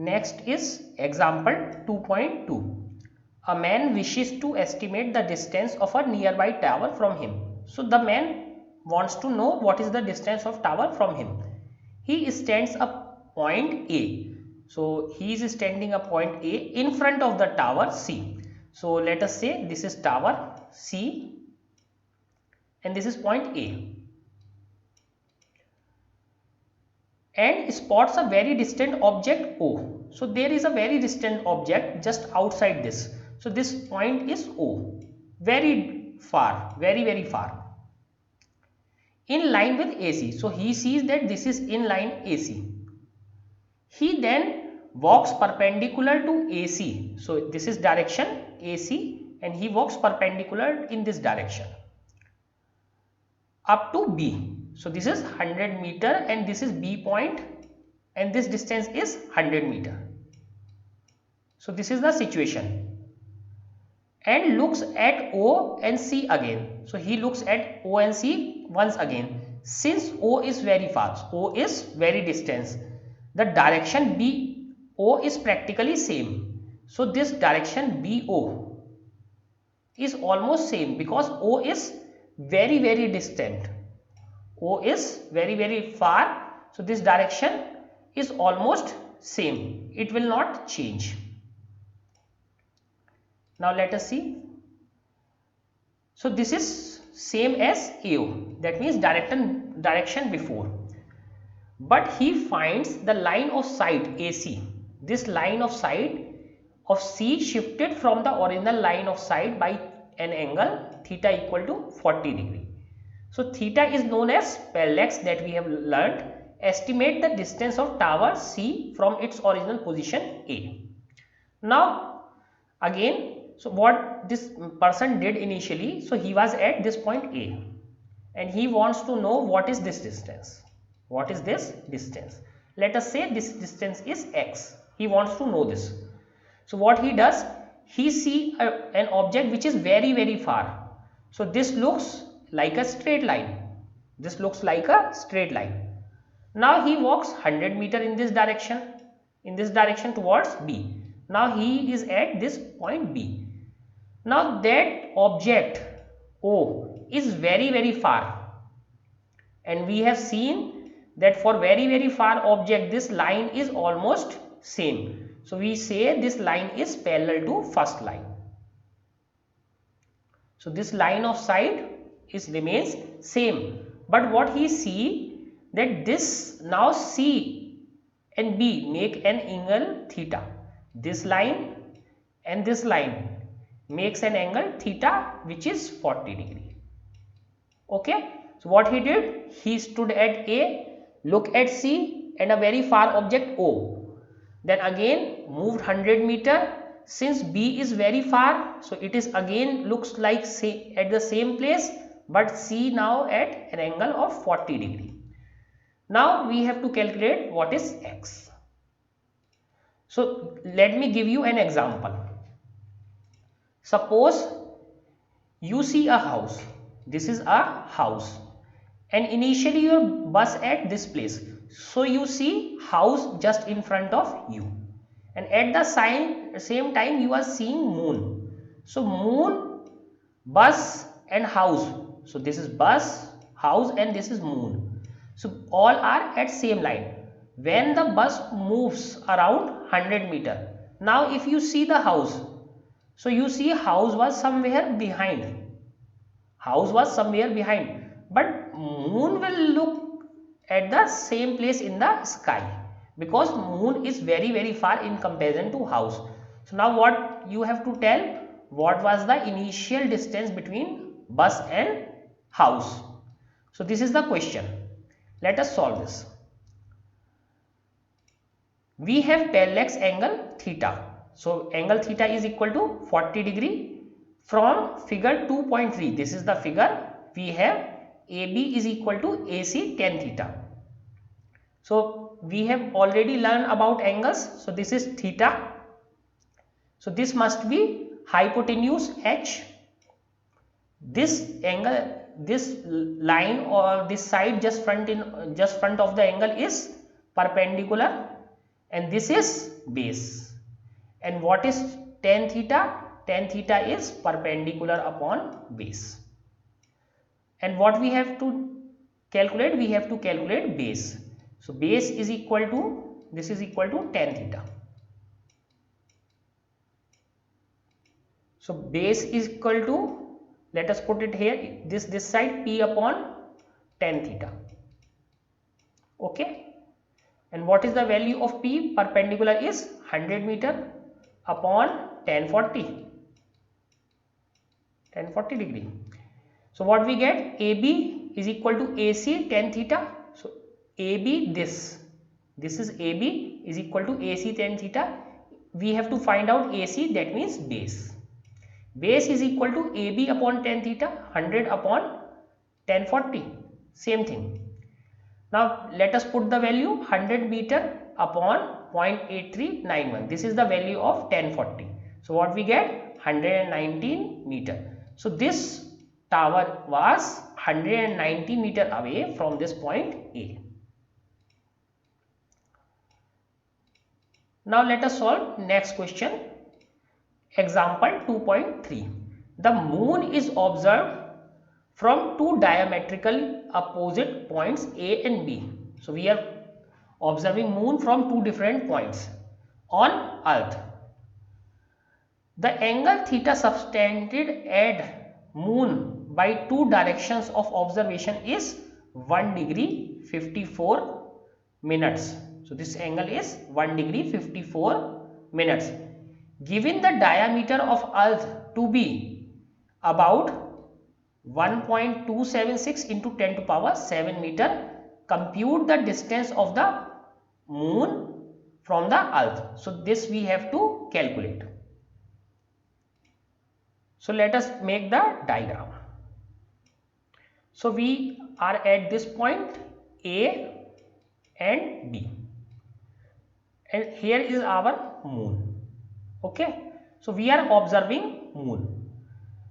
Next is example 2.2. A man wishes to estimate the distance of a nearby tower from him. So the man wants to know what is the distance of tower from him. He stands a point A. So he is standing a point A in front of the tower C. So let us say this is tower C and this is point A, and spots a very distant object O. So there is a very distant object just outside this. So this point is O, very far, very far, in line with AC. So he sees that this is in line AC. He then walks perpendicular to AC. So this is direction AC and he walks perpendicular in this direction up to B. So this is 100 meter and this is B point and this distance is 100 meter. So this is the situation, and looks at O and C again. So he looks at O and C once again. Since O is very fast, O is very distance, the direction BO is practically same. So this direction BO is almost same because O is very distant. O is very far. So this direction is almost same. It will not change. Now let us see. So this is same as AO. That means direction before. But he finds the line of sight AC. This line of sight of C shifted from the original line of sight by an angle theta equal to 40 degree. So theta is known as parallax that we have learnt. Estimate the distance of tower C from its original position A. Now again, so what this person did initially, so he was at this point A and he wants to know what is this distance. What is this distance? Let us say this distance is x. He wants to know this. So what he does, he see an object which is very far. So this looks like a straight line. This looks like a straight line. Now he walks 100 meter in this direction towards B. Now he is at this point B. Now that object O is very far, and we have seen that for very far object this line is almost same. So we say this line is parallel to first line. So this line of sight remains same, but what he see that this now C and B make an angle theta. This line and this line makes an angle theta which is 40 degree. Okay. So what he did, he stood at A, look at C and a very far object O. Then again moved 100 meter. Since B is very far, so it is again looks like at the same place, but C now at an angle of 40 degree. Now we have to calculate what is x. So let me give you an example. Suppose you see a house. This is a house and initially your bus at this place. So you see house just in front of you, and at the same time you are seeing moon. So moon, bus and house. So this is bus, house and this is moon. So all are at same line. When the bus moves around 100 meter, now if you see the house, so you see house was somewhere behind. House was somewhere behind, but moon will look at the same place in the sky because moon is very far in comparison to house. So now what you have to tell, what was the initial distance between bus and house. So this is the question. Let us solve this. We have parallax angle theta. So angle theta is equal to 40 degree. From figure 2.3, this is the figure, we have AB is equal to AC tan theta. So we have already learned about angles. So this is theta. So this must be hypotenuse H. This angle, this line or this side just front of the angle is perpendicular, and this is base. And what is tan theta? Tan theta is perpendicular upon base. And what we have to calculate? We have to calculate base. So base is equal to, this is equal to tan theta. So base is equal to, let us put it here, this side p upon tan theta. Okay. And what is the value of p? Perpendicular is 100 meter upon tan 40 degree. So what we get? AB is equal to AC tan theta. So AB, this is AB is equal to AC tan theta. We have to find out AC, that means base. Base is equal to AB upon tan theta, 100 upon tan 40, same thing. Now let us put the value 100 meter upon 0.8391. This is the value of tan 40. So what we get? 119 meter. So this tower was 190 meter away from this point A. Now let us solve next question. Example 2.3. The moon is observed from two diametrically opposite points A and B. So we are observing moon from two different points on earth. The angle theta subtended at moon by two directions of observation is 1 degree 54 minutes. So this angle is 1 degree 54 minutes. Given the diameter of earth to be about 1.276 into 10 to power 7 meter, compute the distance of the moon from the earth. So this we have to calculate. So let us make the diagram. So we are at this point A and B, and here is our moon. Okay, so we are observing moon.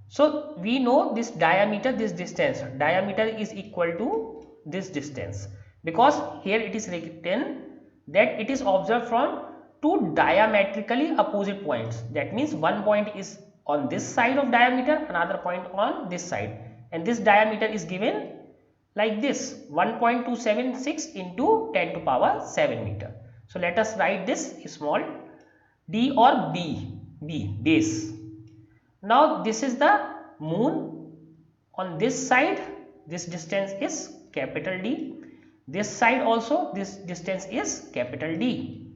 So we know this diameter, this distance, diameter is equal to this distance, because here it is written that it is observed from two diametrically opposite points. That means one point is on this side of diameter, another point on this side, and this diameter is given like this, 1.276 into 10 to power 7 meter. So let us write this small d or B, base. Now this is the moon. On this side this distance is capital D, this side also this distance is capital D,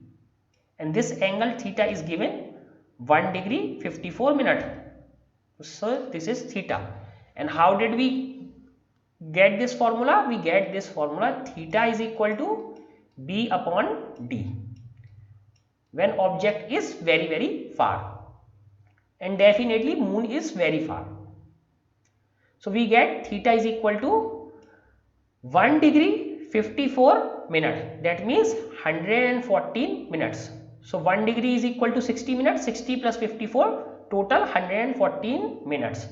and this angle theta is given 1 degree 54 minute. So this is theta. And how did we get this formula? We get this formula, theta is equal to B upon D, when object is very far, and definitely moon is very far. So we get theta is equal to 1 degree 54 minute, that means 114 minutes. So 1 degree is equal to 60 minutes, 60 plus 54, total 114 minutes.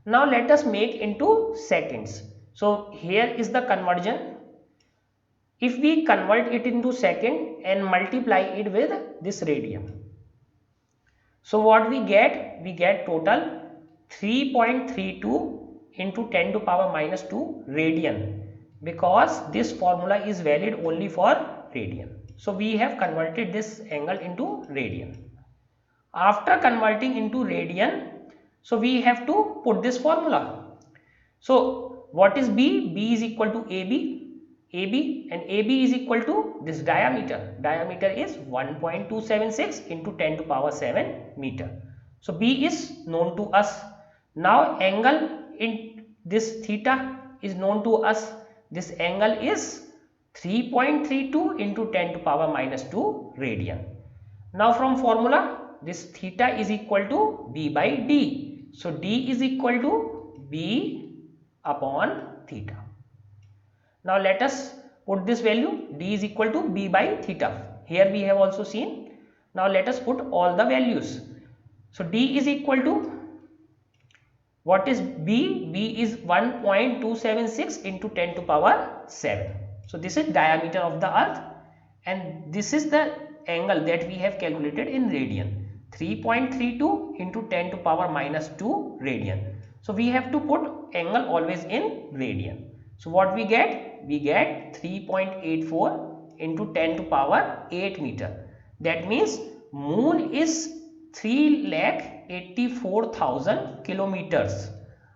Now let us make into seconds. So here is the conversion. If we convert it into second and multiply it with this radian, so what we get? We get total 3.32 into 10 to power minus 2 radian, because this formula is valid only for radian. So we have converted this angle into radian. After converting into radian, so we have to put this formula. So what is B? B is equal to AB, and AB is equal to this diameter. Diameter is 1.276 into 10 to power 7 meter. So B is known to us. Now angle in this theta is known to us. This angle is 3.32 into 10 to power minus 2 radian. Now from formula, this theta is equal to B by D. So D is equal to B upon theta. Now let us put this value, D is equal to B by theta. Here we have also seen. Now let us put all the values. So D is equal to, what is B? B is 1.276 into 10 to power 7. So this is diameter of the earth, and this is the angle that we have calculated in radian. 3.32 into 10 to power minus 2 radian. So we have to put angle always in radian. So what we get? We get 3.84 into 10 to power 8 meter. That means moon is 3,84,000 kilometers.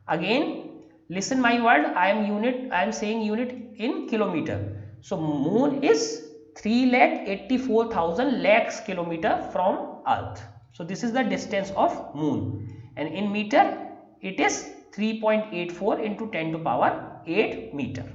Again, listen my word, I am saying unit in kilometer. So moon is 3,84,000 lakhs kilometer from earth. So this is the distance of moon, and in meter it is 3.84 into 10 to power 8 meter.